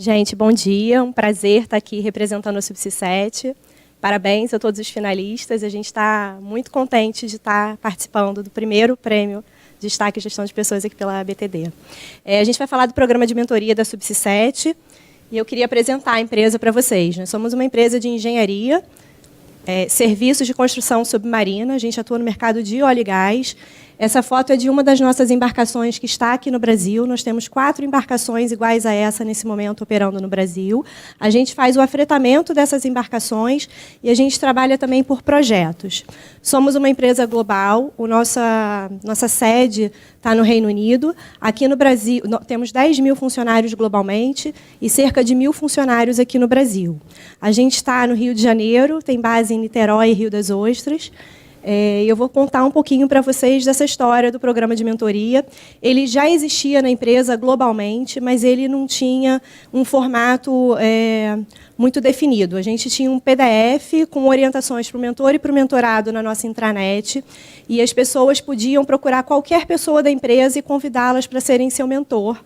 Gente, bom dia. Um prazer estar aqui representando o Subsi7. Parabéns a todos os finalistas. A gente está muito contente de estar participando do primeiro prêmio Destaque Gestão de Pessoas aqui pela BTD. A gente vai falar do programa de mentoria da Subsi7 e eu queria apresentar a empresa para vocês. Nós somos uma empresa de engenharia, serviços de construção submarina. A gente atua no mercado de óleo e gás. Essa foto é de uma das nossas embarcações que está aqui no Brasil. Nós temos 4 embarcações iguais a essa, nesse momento, operando no Brasil. A gente faz o afretamento dessas embarcações e a gente trabalha também por projetos. Somos uma empresa global. Nossa sede está no Reino Unido. Aqui no Brasil, temos 10 mil funcionários globalmente e cerca de 1.000 funcionários aqui no Brasil. A gente está no Rio de Janeiro, tem base em Niterói e Rio das Ostras. Eu vou contar um pouquinho para vocês dessa história do programa de mentoria. Ele já existia na empresa globalmente, mas ele não tinha um formato muito definido. A gente tinha um PDF com orientações para o mentor e para o mentorado na nossa intranet, e as pessoas podiam procurar qualquer pessoa da empresa e convidá-las para serem seu mentor.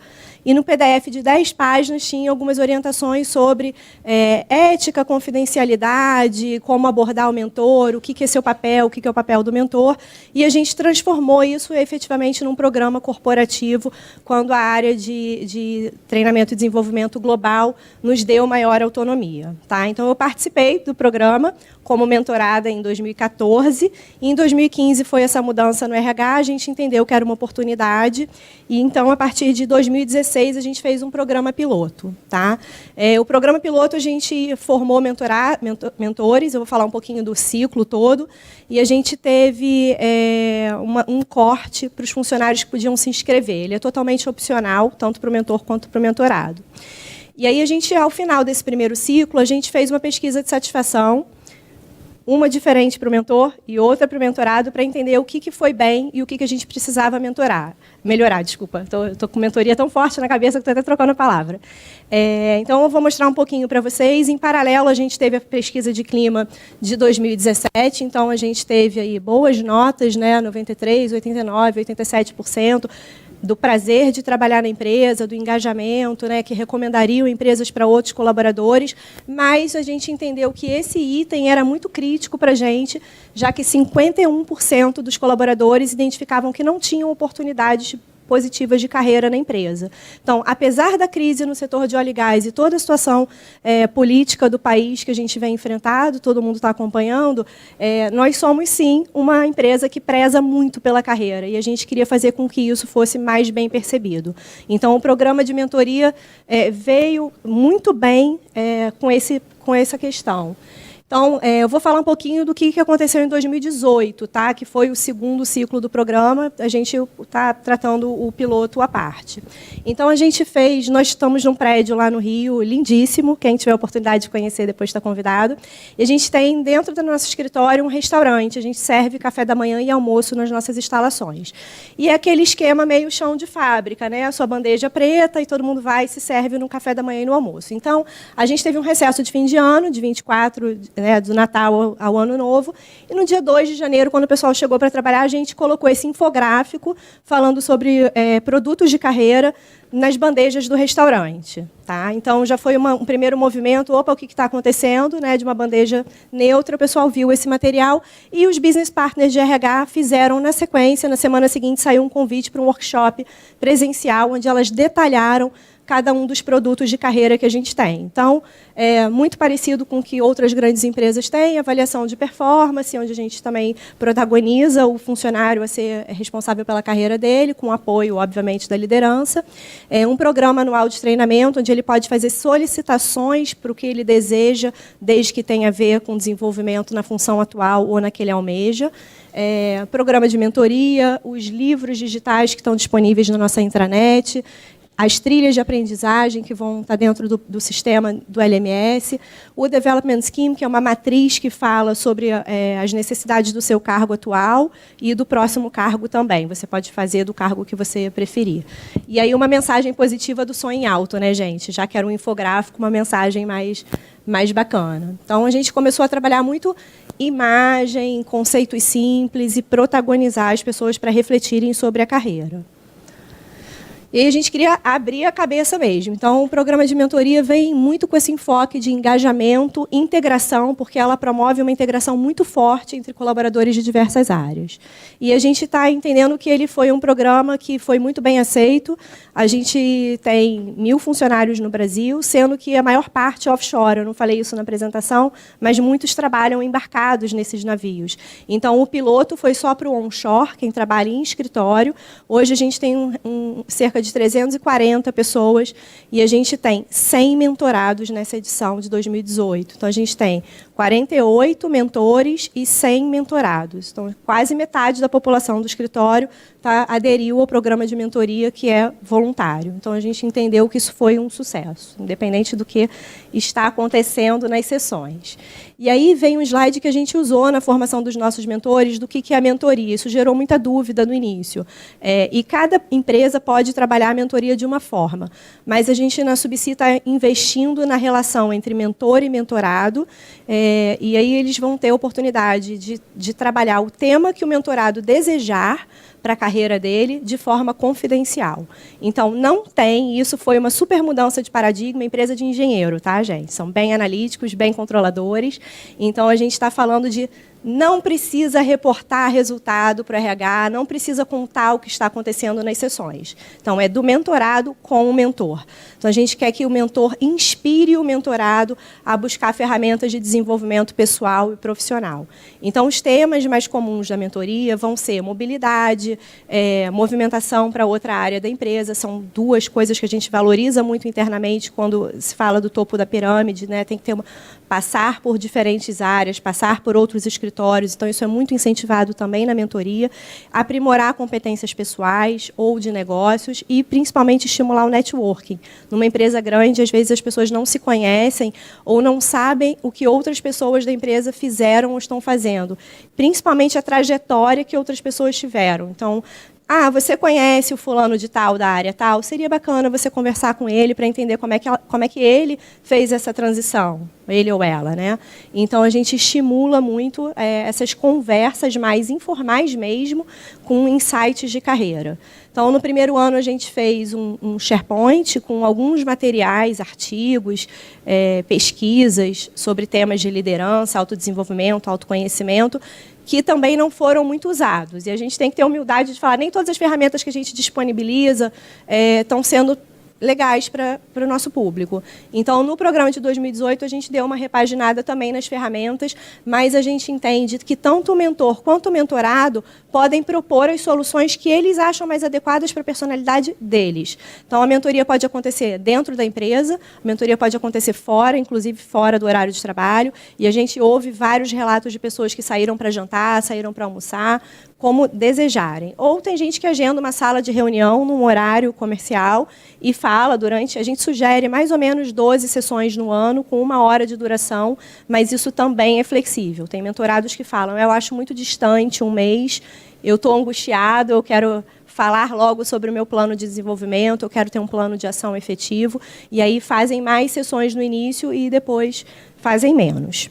E no PDF de 10 páginas tinha algumas orientações sobre ética, confidencialidade, como abordar o mentor, o que é seu papel, o que é o papel do mentor. E a gente transformou isso efetivamente num programa corporativo, quando a área de treinamento e desenvolvimento global nos deu maior autonomia. Tá? Então, eu participei do programa como mentorada em 2014. E em 2015 foi essa mudança no RH, a gente entendeu que era uma oportunidade. E, então, a partir de 2016, a gente fez um programa piloto. Tá? O programa piloto, a gente formou mentores, eu vou falar um pouquinho do ciclo todo, e a gente teve um corte para os funcionários que podiam se inscrever. Ele é totalmente opcional, tanto para o mentor quanto para o mentorado. E aí, ao final desse primeiro ciclo, a gente fez uma pesquisa de satisfação, uma diferente para o mentor e outra para o mentorado, para entender o que foi bem e o que a gente precisava melhorar. Desculpa, estou com mentoria tão forte na cabeça que estou até trocando a palavra. Então, eu vou mostrar um pouquinho para vocês. Em paralelo, a gente teve a pesquisa de clima de 2017, então a gente teve aí boas notas, né, 93%, 89%, 87%, do prazer de trabalhar na empresa, do engajamento, né, que recomendariam empresas para outros colaboradores, mas a gente entendeu que esse item era muito crítico para a gente, já que 51% dos colaboradores identificavam que não tinham oportunidades positivas de carreira na empresa. Então, apesar da crise no setor de óleo e gás e toda a situação política do país que a gente vem enfrentando, todo mundo está acompanhando, nós somos, sim, uma empresa que preza muito pela carreira, e a gente queria fazer com que isso fosse mais bem percebido. Então, o programa de mentoria veio muito bem com essa questão. Então, eu vou falar um pouquinho do que aconteceu em 2018, tá? Que foi o segundo ciclo do programa. A gente está tratando o piloto à parte. Então, nós estamos num prédio lá no Rio, lindíssimo, quem tiver a oportunidade de conhecer depois está convidado. E a gente tem, dentro do nosso escritório, um restaurante. A gente serve café da manhã e almoço nas nossas instalações. E é aquele esquema meio chão de fábrica, né? A sua bandeja preta e todo mundo vai e se serve no café da manhã e no almoço. Então, a gente teve um recesso de fim de ano, de 24, do Natal ao Ano Novo. E no dia 2 de janeiro, quando o pessoal chegou para trabalhar, a gente colocou esse infográfico falando sobre produtos de carreira nas bandejas do restaurante. Tá? Então, já foi um primeiro movimento, o que está acontecendo, né, de uma bandeja neutra, o pessoal viu esse material e os business partners de RH fizeram na sequência, na semana seguinte, saiu um convite para um workshop presencial, onde elas detalharam cada um dos produtos de carreira que a gente tem. Então, é muito parecido com o que outras grandes empresas têm, avaliação de performance, onde a gente também protagoniza o funcionário a ser responsável pela carreira dele, com apoio, obviamente, da liderança. Um programa anual de treinamento, onde ele pode fazer solicitações para o que ele deseja, desde que tenha a ver com desenvolvimento na função atual ou na que ele almeja. Programa de mentoria, os livros digitais que estão disponíveis na nossa intranet, as trilhas de aprendizagem que vão estar dentro do sistema do LMS, o Development Scheme, que é uma matriz que fala sobre as necessidades do seu cargo atual e do próximo cargo também. Você pode fazer do cargo que você preferir. E aí uma mensagem positiva do sonho em alto, né, gente? Já que era um infográfico, uma mensagem mais bacana. Então, a gente começou a trabalhar muito imagem, conceitos simples e protagonizar as pessoas para refletirem sobre a carreira. E aí a gente queria abrir a cabeça mesmo. Então, o programa de mentoria vem muito com esse enfoque de engajamento, integração, porque ela promove uma integração muito forte entre colaboradores de diversas áreas. E a gente está entendendo que ele foi um programa que foi muito bem aceito. A gente tem 1.000 funcionários no Brasil, sendo que a maior parte é offshore. Eu não falei isso na apresentação, mas muitos trabalham embarcados nesses navios. Então, o piloto foi só para o onshore, quem trabalha em escritório. Hoje, a gente tem cerca de 340 pessoas e a gente tem 100 mentorados nessa edição de 2018. Então, a gente tem 48 mentores e 100 mentorados. Então, quase metade da população do escritório aderiu ao programa de mentoria, que é voluntário. Então, a gente entendeu que isso foi um sucesso, independente do que está acontecendo nas sessões. E aí vem um slide que a gente usou na formação dos nossos mentores, do que é a mentoria. Isso gerou muita dúvida no início. E cada empresa pode trabalhar a mentoria de uma forma. Mas a gente, na Subsea, está investindo na relação entre mentor e mentorado, e aí eles vão ter a oportunidade de trabalhar o tema que o mentorado desejar para a carreira dele de forma confidencial. Então, não tem, isso foi uma super mudança de paradigma, empresa de engenheiro, tá, gente? São bem analíticos, bem controladores. Então, a gente está falando de não precisa reportar resultado para o RH, não precisa contar o que está acontecendo nas sessões. Então, é do mentorado com o mentor. Então, a gente quer que o mentor inspire o mentorado a buscar ferramentas de desenvolvimento pessoal e profissional. Então, os temas mais comuns da mentoria vão ser mobilidade, movimentação para outra área da empresa. São duas coisas que a gente valoriza muito internamente quando se fala do topo da pirâmide, né? Tem que ter passar por diferentes áreas, passar por outros escritórios. Então, isso é muito incentivado também na mentoria. Aprimorar competências pessoais ou de negócios e, principalmente, estimular o networking. Numa empresa grande, às vezes, as pessoas não se conhecem ou não sabem o que outras pessoas da empresa fizeram ou estão fazendo. Principalmente a trajetória que outras pessoas tiveram. Então, você conhece o fulano de tal, da área tal, seria bacana você conversar com ele para entender como é que ele fez essa transição, ele ou ela, né? Então, a gente estimula muito essas conversas mais informais mesmo, com insights de carreira. Então, no primeiro ano, a gente fez um SharePoint com alguns materiais, artigos, pesquisas sobre temas de liderança, autodesenvolvimento, autoconhecimento, que também não foram muito usados. E a gente tem que ter a humildade de falar, nem todas as ferramentas que a gente disponibiliza estão sendo legais para o nosso público. Então, no programa de 2018, a gente deu uma repaginada também nas ferramentas, mas a gente entende que tanto o mentor quanto o mentorado podem propor as soluções que eles acham mais adequadas para a personalidade deles. Então, a mentoria pode acontecer dentro da empresa, a mentoria pode acontecer fora, inclusive fora do horário de trabalho, e a gente ouve vários relatos de pessoas que saíram para jantar, saíram para almoçar, como desejarem. Ou tem gente que agenda uma sala de reunião num horário comercial e fala durante... A gente sugere mais ou menos 12 sessões no ano, com 1 hora de duração, mas isso também é flexível. Tem mentorados que falam, eu acho muito distante, 1 mês, eu estou angustiado, eu quero falar logo sobre o meu plano de desenvolvimento, eu quero ter um plano de ação efetivo, e aí fazem mais sessões no início e depois fazem menos.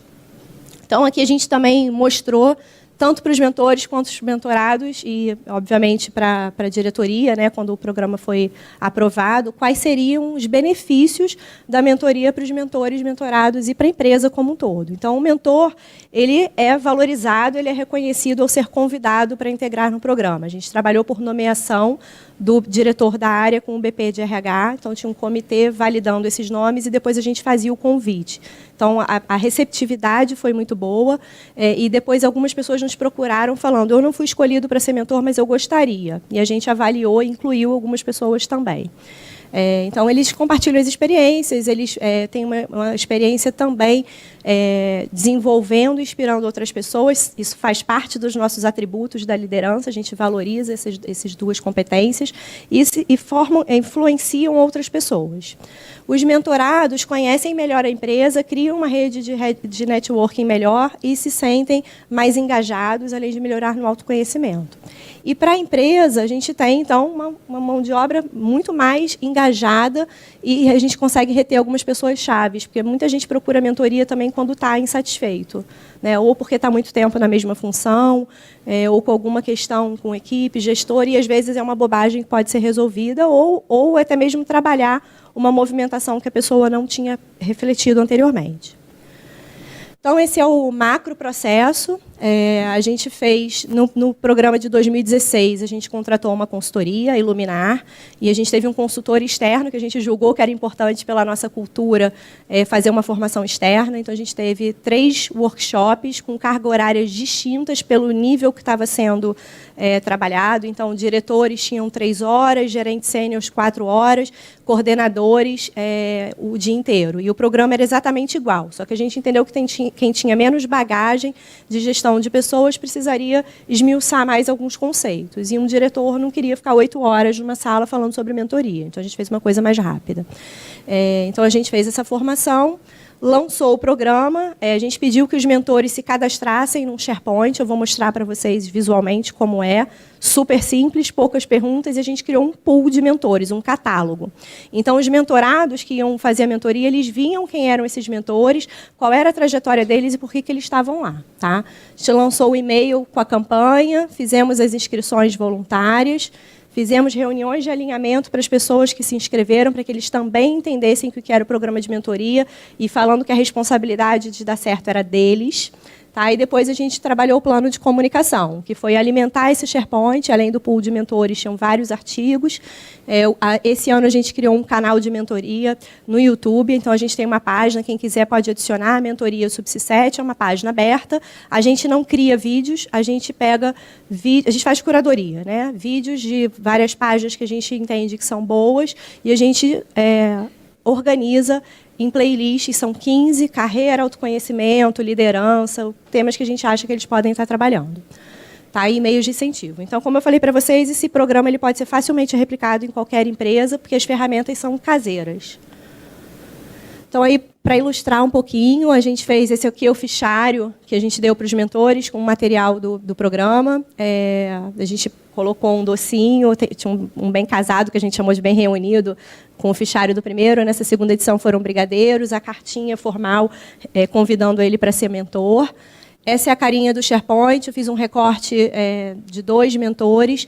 Então, aqui a gente também mostrou tanto para os mentores quanto os mentorados e, obviamente, para a diretoria, né, quando o programa foi aprovado, quais seriam os benefícios da mentoria para os mentores, mentorados e para a empresa como um todo. Então, o mentor, ele é valorizado, ele é reconhecido ao ser convidado para integrar no programa. A gente trabalhou por nomeação do diretor da área com o BP de RH, então tinha um comitê validando esses nomes e depois a gente fazia o convite. Então, a receptividade foi muito boa e depois algumas pessoas nos procuraram falando, eu não fui escolhido para ser mentor, mas eu gostaria. E a gente avaliou e incluiu algumas pessoas também. Então, eles compartilham as experiências, eles têm uma experiência também desenvolvendo e inspirando outras pessoas. Isso faz parte dos nossos atributos da liderança, a gente valoriza essas duas competências e influenciam outras pessoas. Os mentorados conhecem melhor a empresa, criam uma rede de networking melhor e se sentem mais engajados, além de melhorar no autoconhecimento. E para a empresa, a gente tem, então, uma mão de obra muito mais engajada e a gente consegue reter algumas pessoas chaves, porque muita gente procura mentoria também quando está insatisfeito, né? Ou porque está muito tempo na mesma função, ou com alguma questão com equipe, gestor, e às vezes é uma bobagem que pode ser resolvida, ou até mesmo trabalhar uma movimentação que a pessoa não tinha refletido anteriormente. Então, esse é o macro processo. A gente fez, no programa de 2016, a gente contratou uma consultoria, a Iluminar, e a gente teve um consultor externo que a gente julgou que era importante pela nossa cultura fazer uma formação externa. Então, a gente teve 3 workshops com carga horárias distintas pelo nível que estava sendo trabalhado. Então, diretores tinham 3 horas, gerentes sêniores 4 horas, coordenadores o dia inteiro. E o programa era exatamente igual, só que a gente entendeu que quem tinha menos bagagem de gestão de pessoas precisaria esmiuçar mais alguns conceitos. E um diretor não queria ficar 8 horas numa sala falando sobre mentoria. Então, a gente fez uma coisa mais rápida. Então, a gente fez essa formação, lançou o programa, a gente pediu que os mentores se cadastrassem num SharePoint, eu vou mostrar para vocês visualmente como é, super simples, poucas perguntas, e a gente criou um pool de mentores, um catálogo. Então, os mentorados que iam fazer a mentoria, eles viam quem eram esses mentores, qual era a trajetória deles e por que eles estavam lá. Tá? A gente lançou o e-mail com a campanha, fizemos as inscrições voluntárias, fizemos reuniões de alinhamento para as pessoas que se inscreveram, para que eles também entendessem o que era o programa de mentoria, e falando que a responsabilidade de dar certo era deles. Tá? E depois a gente trabalhou o plano de comunicação, que foi alimentar esse SharePoint, além do pool de mentores, tinham vários artigos. Esse ano a gente criou um canal de mentoria no YouTube, então a gente tem uma página, quem quiser pode adicionar, a Mentoria Subsi 7, é uma página aberta. A gente não cria vídeos, a gente pega a gente faz curadoria, né? Vídeos de várias páginas que a gente entende que são boas, e a gente organiza em playlists, são 15, carreira, autoconhecimento, liderança, temas que a gente acha que eles podem estar trabalhando. Tá? E meios de incentivo. Então, como eu falei para vocês, esse programa ele pode ser facilmente replicado em qualquer empresa, porque as ferramentas são caseiras. Então, aí, para ilustrar um pouquinho, a gente fez esse aqui, o fichário que a gente deu para os mentores, com o material do programa. A gente colocou um docinho, tinha um bem casado, que a gente chamou de bem reunido, com o fichário do primeiro. Nessa segunda edição foram brigadeiros, a cartinha formal convidando ele para ser mentor. Essa é a carinha do SharePoint, eu fiz um recorte de 2 mentores,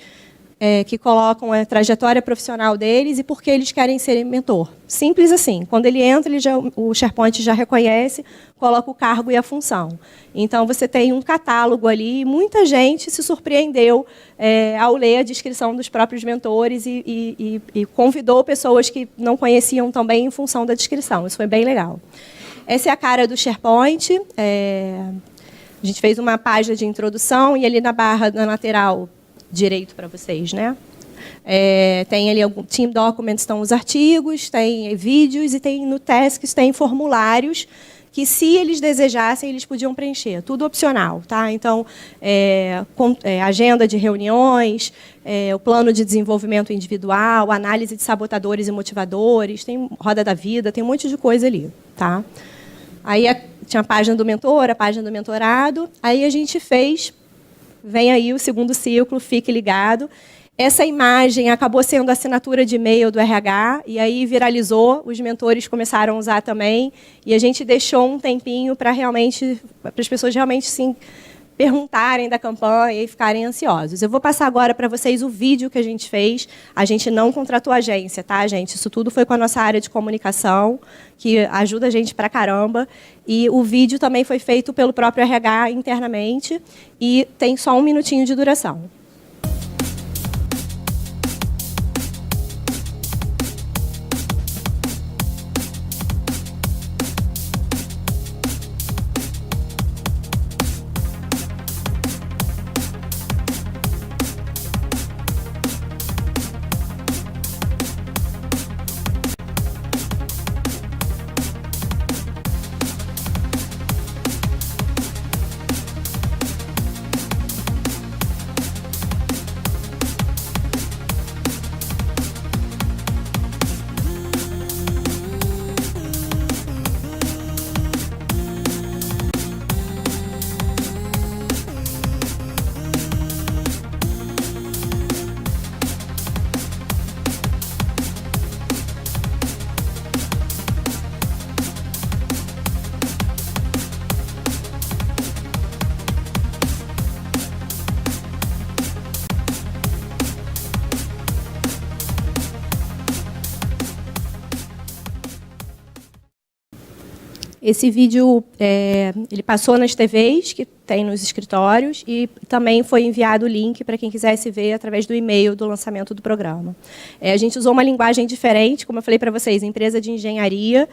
que colocam a trajetória profissional deles e por que eles querem ser mentor. Simples assim. Quando ele entra, o SharePoint já reconhece, coloca o cargo e a função. Então, você tem um catálogo ali, e muita gente se surpreendeu ao ler a descrição dos próprios mentores e convidou pessoas que não conheciam também em função da descrição. Isso foi bem legal. Essa é a cara do SharePoint. A gente fez uma página de introdução e ali na barra, na lateral direito para vocês, né? Tem ali algum Team Documents, estão os artigos, tem vídeos e tem no Tasks tem formulários que, se eles desejassem, eles podiam preencher. Tudo opcional, tá? Então, agenda de reuniões, o plano de desenvolvimento individual, análise de sabotadores e motivadores, tem roda da vida, tem um monte de coisa ali, tá? Aí tinha a página do mentor, a página do mentorado. Aí a gente fez. Vem aí o segundo ciclo, fique ligado. Essa imagem acabou sendo a assinatura de e-mail do RH, e aí viralizou, os mentores começaram a usar também, e a gente deixou um tempinho para as pessoas realmente sim, perguntarem da campanha e ficarem ansiosos. Eu vou passar agora para vocês o vídeo que a gente fez. A gente não contratou agência, tá, gente? Isso tudo foi com a nossa área de comunicação, que ajuda a gente pra caramba. E o vídeo também foi feito pelo próprio RH internamente e tem só 1 minutinho de duração. Esse vídeo ele passou nas TVs que tem nos escritórios e também foi enviado o link para quem quisesse ver através do e-mail do lançamento do programa. A gente usou uma linguagem diferente, como eu falei para vocês, empresa de engenharia,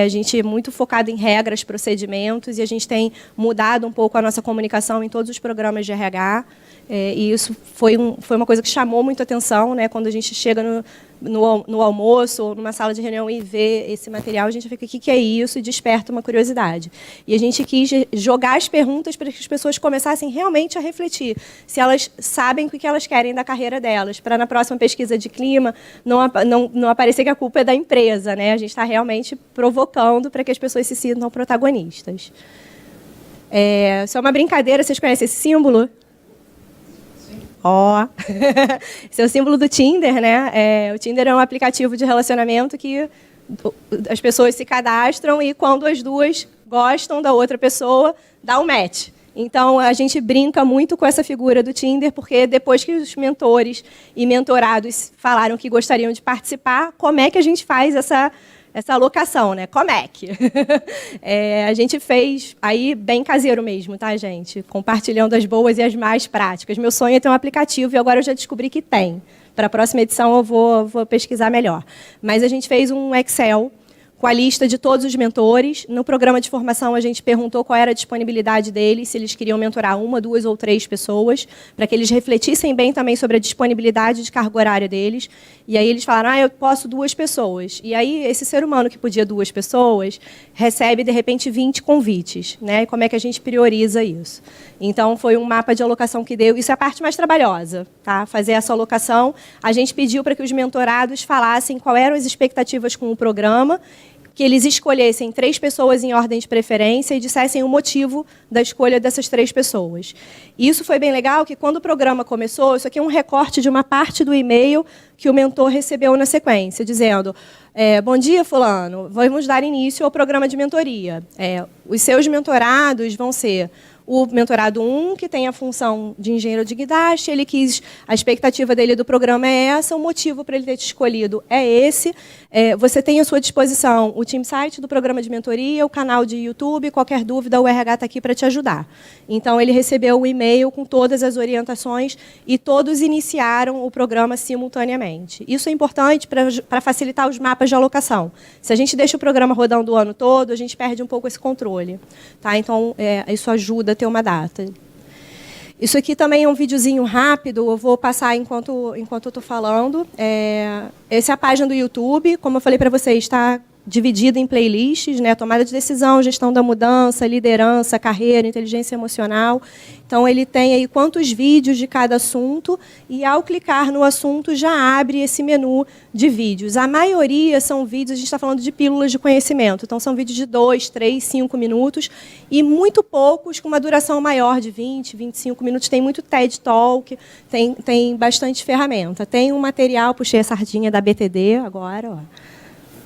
a gente é muito focado em regras, procedimentos, e a gente tem mudado um pouco a nossa comunicação em todos os programas de RH, e isso foi uma coisa que chamou muito a atenção, né, quando a gente chega no almoço ou numa sala de reunião e vê esse material, a gente fica, o que é isso? E desperta uma curiosidade. E a gente quis jogar as perguntas para que as pessoas começassem realmente a refletir se elas sabem o que elas querem da carreira delas, para na próxima pesquisa de clima não aparecer que a culpa é da empresa, né? A gente está realmente provocando para que as pessoas se sintam protagonistas. Isso é uma brincadeira, vocês conhecem esse símbolo? Ó, esse é o símbolo do Tinder, né? O Tinder é um aplicativo de relacionamento que as pessoas se cadastram e quando as duas gostam da outra pessoa, dá um match. Então, a gente brinca muito com essa figura do Tinder, porque depois que os mentores e mentorados falaram que gostariam de participar, como é que a gente faz essa alocação, né? Como é que? A gente fez aí bem caseiro mesmo, tá, gente? Compartilhando as boas e as mais práticas. Meu sonho é ter um aplicativo e agora eu já descobri que tem. Para a próxima edição eu vou pesquisar melhor. Mas a gente fez um Excel com a lista de todos os mentores. No programa de formação, a gente perguntou qual era a disponibilidade deles, se eles queriam mentorar 1, 2 ou 3 pessoas, para que eles refletissem bem também sobre a disponibilidade de carga horária deles. E aí eles falaram, eu posso 2 pessoas. E aí esse ser humano que podia 2 pessoas recebe, de repente, 20 convites, né? E como é que a gente prioriza isso? Então, foi um mapa de alocação que deu. Isso é a parte mais trabalhosa, tá? Fazer essa alocação. A gente pediu para que os mentorados falassem quais eram as expectativas com o programa, que eles escolhessem 3 pessoas em ordem de preferência e dissessem o motivo da escolha dessas 3 pessoas. E isso foi bem legal, que quando o programa começou, isso aqui é um recorte de uma parte do e-mail que o mentor recebeu na sequência, dizendo, bom dia, fulano, vamos dar início ao programa de mentoria. Os seus mentorados vão ser o mentorado 1, que tem a função de engenheiro de guindaste, a expectativa dele do programa é essa, o motivo para ele ter te escolhido é esse. Você tem à sua disposição o team site do programa de mentoria, o canal de YouTube, qualquer dúvida, o RH está aqui para te ajudar. Então, ele recebeu o e-mail com todas as orientações e todos iniciaram o programa simultaneamente. Isso é importante para facilitar os mapas de alocação. Se a gente deixa o programa rodando o ano todo, a gente perde um pouco esse controle. Tá? Então, isso ajuda a ter uma data. Isso aqui também é um videozinho rápido, eu vou passar enquanto eu estou falando. Essa é a página do YouTube, como eu falei para vocês, está dividida em playlists, né? Tomada de decisão, gestão da mudança, liderança, carreira, inteligência emocional. Então, ele tem aí quantos vídeos de cada assunto e, ao clicar no assunto, já abre esse menu de vídeos. A maioria são vídeos, a gente está falando de pílulas de conhecimento, então são vídeos de 2, 3, 5 minutos e muito poucos com uma duração maior de 20, 25 minutos. Tem muito TED Talk, tem bastante ferramenta. Tem um material, puxei a sardinha da BTD agora, ó.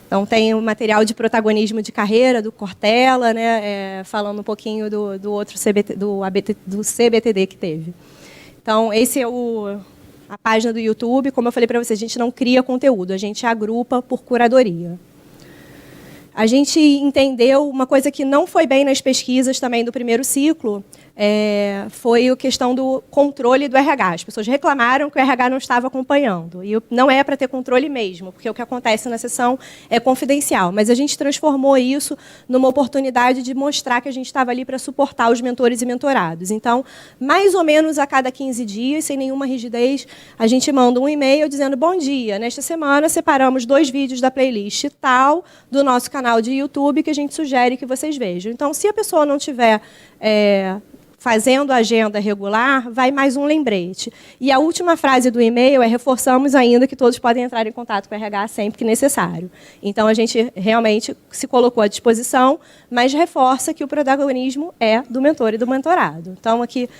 Então, tem o material de protagonismo de carreira, do Cortella, né, falando um pouquinho do outro do CBTD que teve. Então, esse é a página do YouTube. Como eu falei para vocês, a gente não cria conteúdo, a gente agrupa por curadoria. A gente entendeu uma coisa que não foi bem nas pesquisas também do primeiro ciclo, foi a questão do controle do RH. As pessoas reclamaram que o RH não estava acompanhando. E não é para ter controle mesmo, porque o que acontece na sessão é confidencial. Mas a gente transformou isso numa oportunidade de mostrar que a gente estava ali para suportar os mentores e mentorados. Então, mais ou menos a cada 15 dias, sem nenhuma rigidez, a gente manda um e-mail dizendo, bom dia, nesta semana separamos 2 vídeos da playlist tal do nosso canal de YouTube que a gente sugere que vocês vejam. Então, se a pessoa não tiver fazendo a agenda regular, vai mais um lembrete. E a última frase do e-mail é: reforçamos ainda que todos podem entrar em contato com o RH sempre que necessário. Então, a gente realmente se colocou à disposição, mas reforça que o protagonismo é do mentor e do mentorado. Então, aqui,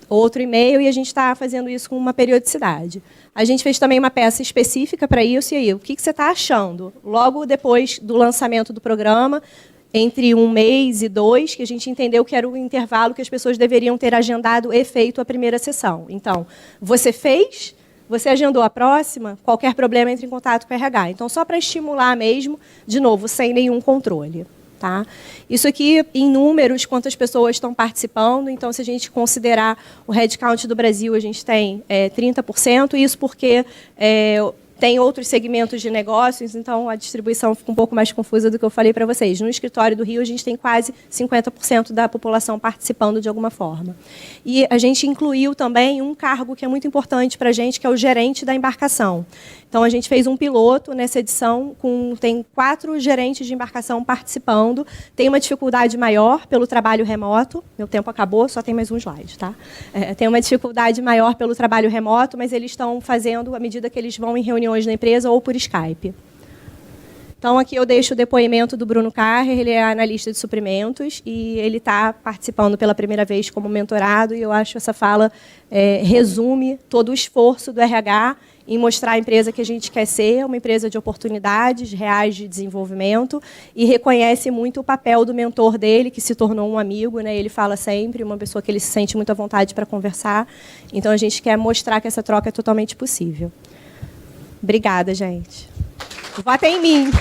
outro e-mail, e a gente está fazendo isso com uma periodicidade. A gente fez também uma peça específica para isso, e aí, o que você está achando? Logo depois do lançamento do programa, entre 1 mês e 2, que a gente entendeu que era o intervalo que as pessoas deveriam ter agendado e feito a primeira sessão. Então, você fez, você agendou a próxima, qualquer problema, entre em contato com o RH. Então, só para estimular mesmo, de novo, sem nenhum controle. Tá? Isso aqui, em números, quantas pessoas estão participando. Então, se a gente considerar o headcount do Brasil, a gente tem 30%, isso porque tem outros segmentos de negócios, então a distribuição fica um pouco mais confusa do que eu falei para vocês. No escritório do Rio, a gente tem quase 50% da população participando de alguma forma. E a gente incluiu também um cargo que é muito importante para a gente, que é o gerente da embarcação. Então, a gente fez um piloto nessa edição, tem 4 gerentes de embarcação participando. Tem uma dificuldade maior pelo trabalho remoto. Meu tempo acabou, só tem mais um slide. Tá? Tem uma dificuldade maior pelo trabalho remoto, mas eles estão fazendo à medida que eles vão em reuniões na empresa ou por Skype. Então, aqui eu deixo o depoimento do Bruno Carrer, ele é analista de suprimentos e ele está participando pela primeira vez como mentorado, e eu acho que essa fala resume todo o esforço do RH em mostrar a empresa que a gente quer ser, uma empresa de oportunidades reais de desenvolvimento, e reconhece muito o papel do mentor dele, que se tornou um amigo, né? Ele fala sempre, uma pessoa que ele se sente muito à vontade para conversar. Então, a gente quer mostrar que essa troca é totalmente possível. Obrigada, gente. Votem em mim.